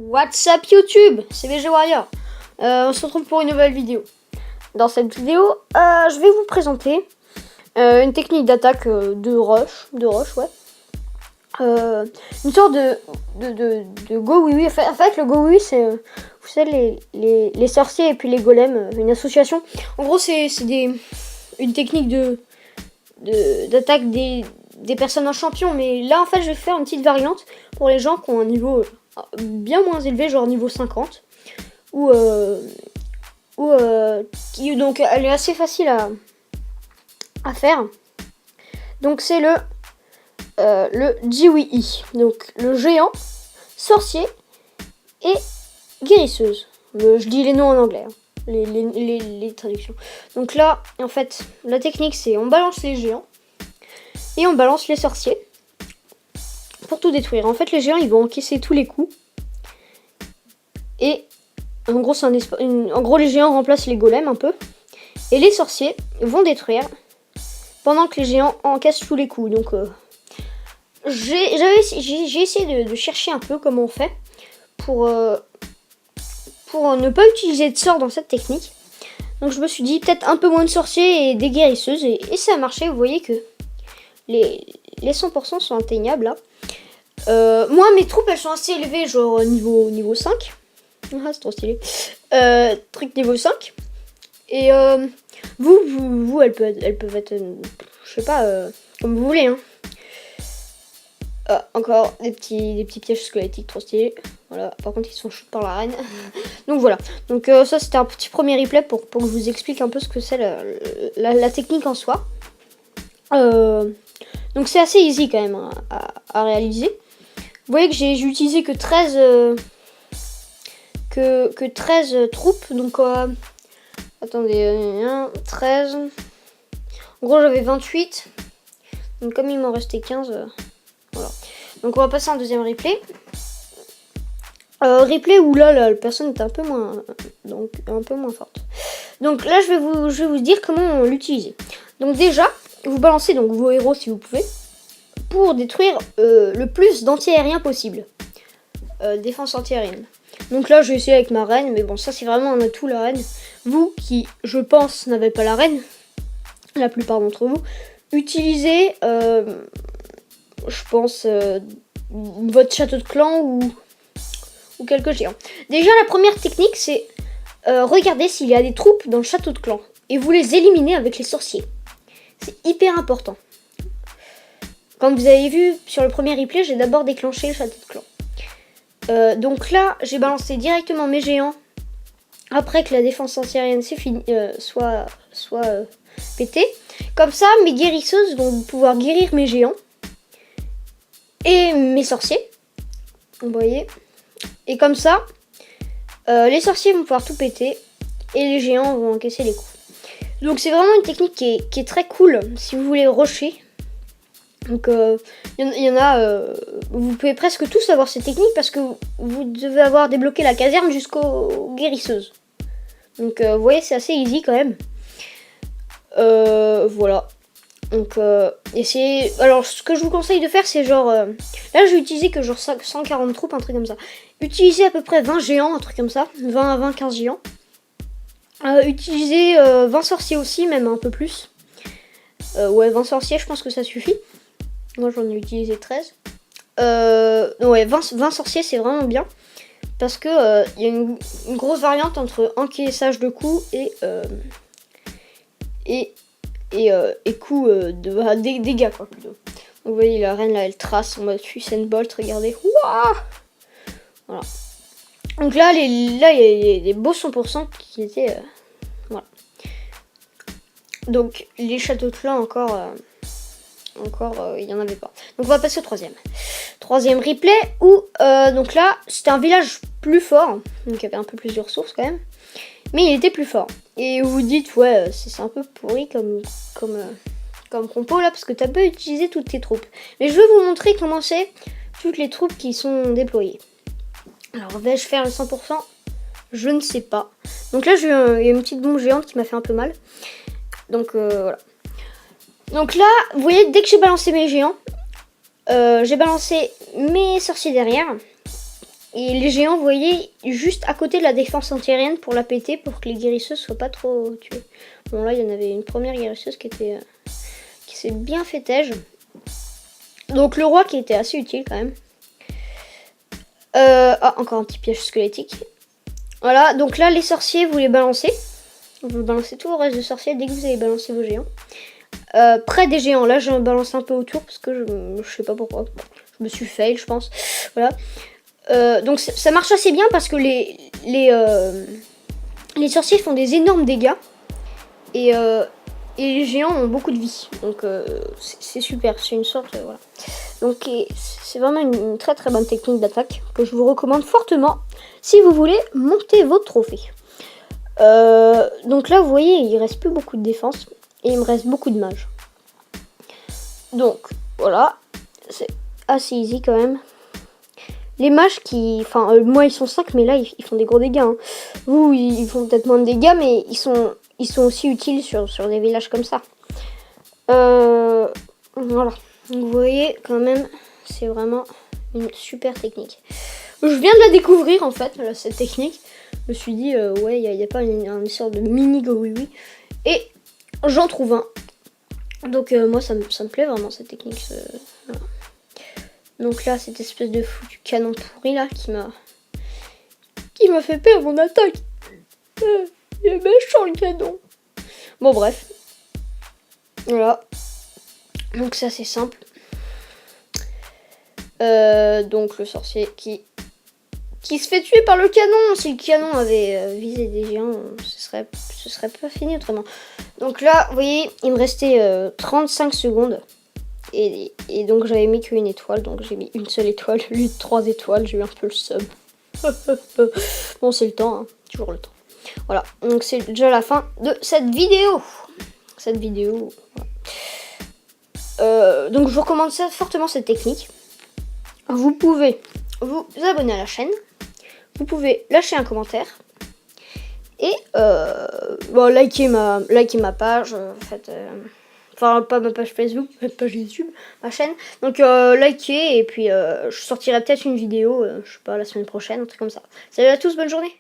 What's up YouTube, c'est BG Warrior. On se retrouve pour une nouvelle vidéo. Dans cette vidéo, je vais vous présenter une technique d'attaque de rush, ouais. Une sorte de go oui. En fait, le go oui, c'est vous savez les sorciers et puis les golems, une association. En gros, c'est une technique d'attaque des personnes en champion. Mais là, en fait, je vais faire une petite variante pour les gens qui ont un niveau bien moins élevé, genre niveau 50, donc elle est assez facile à faire. Donc c'est le Jiwi, donc le géant, sorcier et guérisseuse. Je dis les noms en anglais, hein, les traductions. Donc là, en fait, la technique c'est on balance les géants et on balance les sorciers pour tout détruire. En fait, les géants ils vont encaisser tous les coups. Et en gros, les géants remplacent les golems un peu. Et les sorciers vont détruire pendant que les géants encaissent tous les coups. Donc, j'ai essayé de chercher un peu comment on fait pour ne pas utiliser de sorts dans cette technique. Donc, je me suis dit peut-être un peu moins de sorciers et des guérisseuses. Et ça a marché. Vous voyez que les 100% sont atteignables là. Moi, mes troupes elles sont assez élevées, genre niveau 5. Ah, c'est trop stylé. Truc niveau 5. Et vous elles peuvent être, je sais pas, comme vous voulez. Hein. Encore des petits pièges squelettiques trop stylés. Voilà. Par contre, ils sont shoot par la reine. Donc voilà. Donc ça, c'était un petit premier replay pour que je vous explique un peu ce que c'est la technique en soi. Donc c'est assez easy quand même à réaliser. Vous voyez que j'ai utilisé que 13... Que 13 troupes, donc attendez, 13, en gros j'avais 28, donc comme il m'en restait 15, voilà. Donc on va passer en deuxième replay. Replay où là la personne est un peu moins forte. Donc là je vais vous dire comment l'utiliser. Donc déjà, vous balancez donc vos héros si vous pouvez, pour détruire le plus d'anti-aériens possible. Défense anti-aérienne. Donc là, je vais essayer avec ma reine, mais bon, ça c'est vraiment un atout la reine. Vous qui, je pense, n'avez pas la reine, la plupart d'entre vous, utilisez, je pense, votre château de clan ou quelques géants. Déjà, la première technique, c'est regarder s'il y a des troupes dans le château de clan et vous les éliminez avec les sorciers. C'est hyper important. Comme vous avez vu sur le premier replay, j'ai d'abord déclenché le château de clan. Donc là, j'ai balancé directement mes géants après que la défense anti-aérienne soit pétée. Comme ça, mes guérisseuses vont pouvoir guérir mes géants et mes sorciers. Vous voyez. Et comme ça, les sorciers vont pouvoir tout péter et les géants vont encaisser les coups. Donc c'est vraiment une technique qui est très cool si vous voulez rusher. Donc y en a, vous pouvez presque tous avoir cette technique parce que vous devez avoir débloqué la caserne jusqu'aux guérisseuses. Donc vous voyez, c'est assez easy quand même. Voilà. Donc essayez. Alors ce que je vous conseille de faire, c'est genre là je vais utiliser que genre 140 troupes, un truc comme ça. Utilisez à peu près 20 géants, un truc comme ça, 15 géants. Utilisez 20 sorciers aussi, même un peu plus. Ouais, 20 sorciers, je pense que ça suffit. Moi j'en ai utilisé 13. Ouais, 20 sorciers c'est vraiment bien. Parce que y a une grosse variante entre encaissage de coups et coups des dégâts quoi plutôt. Donc, vous voyez la reine là elle trace en mode Usain Bolt, regardez. Ouah, voilà. Donc là il y a des beaux 100% qui étaient voilà. Donc les châteaux de clan encore il n'y en avait pas. Donc on va passer au troisième replay où donc là c'était un village plus fort, donc il y avait un peu plus de ressources quand même, mais il était plus fort. Et vous vous dites ouais c'est un peu pourri comme compo là parce que tu as pas utilisé toutes tes troupes. Mais je vais vous montrer comment c'est toutes les troupes qui sont déployées. Alors vais-je faire le 100%? Je ne sais pas. Donc là il y a une petite bombe géante qui m'a fait un peu mal. Donc voilà. Donc là, vous voyez, dès que j'ai balancé mes géants, j'ai balancé mes sorciers derrière. Et les géants, vous voyez, juste à côté de la défense antiaérienne pour la péter, pour que les guérisseuses soient pas trop tuées. Bon là, il y en avait une première guérisseuse qui s'est bien fait tège. Donc le roi qui était assez utile quand même. Encore un petit piège squelettique. Voilà, donc là les sorciers, vous les balancez. Vous balancez tout le reste de sorciers dès que vous avez balancé vos géants. Près des géants, là je balance un peu autour parce que je sais pas pourquoi. Je me suis fail, je pense. Voilà. Donc ça marche assez bien parce que les sorciers font des énormes dégâts. Et les géants ont beaucoup de vie. Donc c'est super, c'est une sorte... voilà. Donc c'est vraiment une très très bonne technique d'attaque que je vous recommande fortement si vous voulez monter votre trophée. Donc là vous voyez il reste plus beaucoup de défense et il me reste beaucoup de mages. Donc voilà, c'est assez easy quand même. Les mages enfin moi ils sont 5 mais là ils font des gros dégâts. Hein. Vous ils font peut-être moins de dégâts mais ils sont aussi utiles sur des villages comme ça. Voilà. Donc, vous voyez quand même, c'est vraiment une super technique. Je viens de la découvrir en fait, cette technique. Je me suis dit, ouais, il n'y a pas une sorte de mini gorui. Et j'en trouve un. Donc moi ça me plaît vraiment cette technique. Voilà. Donc là, cette espèce de foutu canon pourri là qui m'a fait perdre mon attaque. Il est méchant le canon. Bon bref. Voilà. Donc ça c'est simple. Donc le sorcier qui se fait tuer par le canon. Si le canon avait visé des géants, ce serait pas fini autrement. Donc là, vous voyez, il me restait 35 secondes. Et donc j'avais mis qu'une étoile. Donc j'ai mis une seule étoile. Lui 3 étoiles. J'ai eu un peu le sub. Bon c'est le temps, hein. Toujours le temps. Voilà, donc c'est déjà la fin de cette vidéo. Voilà. Donc je vous recommande fortement cette technique. Vous pouvez vous abonner à la chaîne. Vous pouvez lâcher un commentaire. Et likez ma page. Enfin, pas ma page Facebook, ma page YouTube, ma chaîne. Donc likez et puis je sortirai peut-être une vidéo, je sais pas, la semaine prochaine, un truc comme ça. Salut à tous, bonne journée.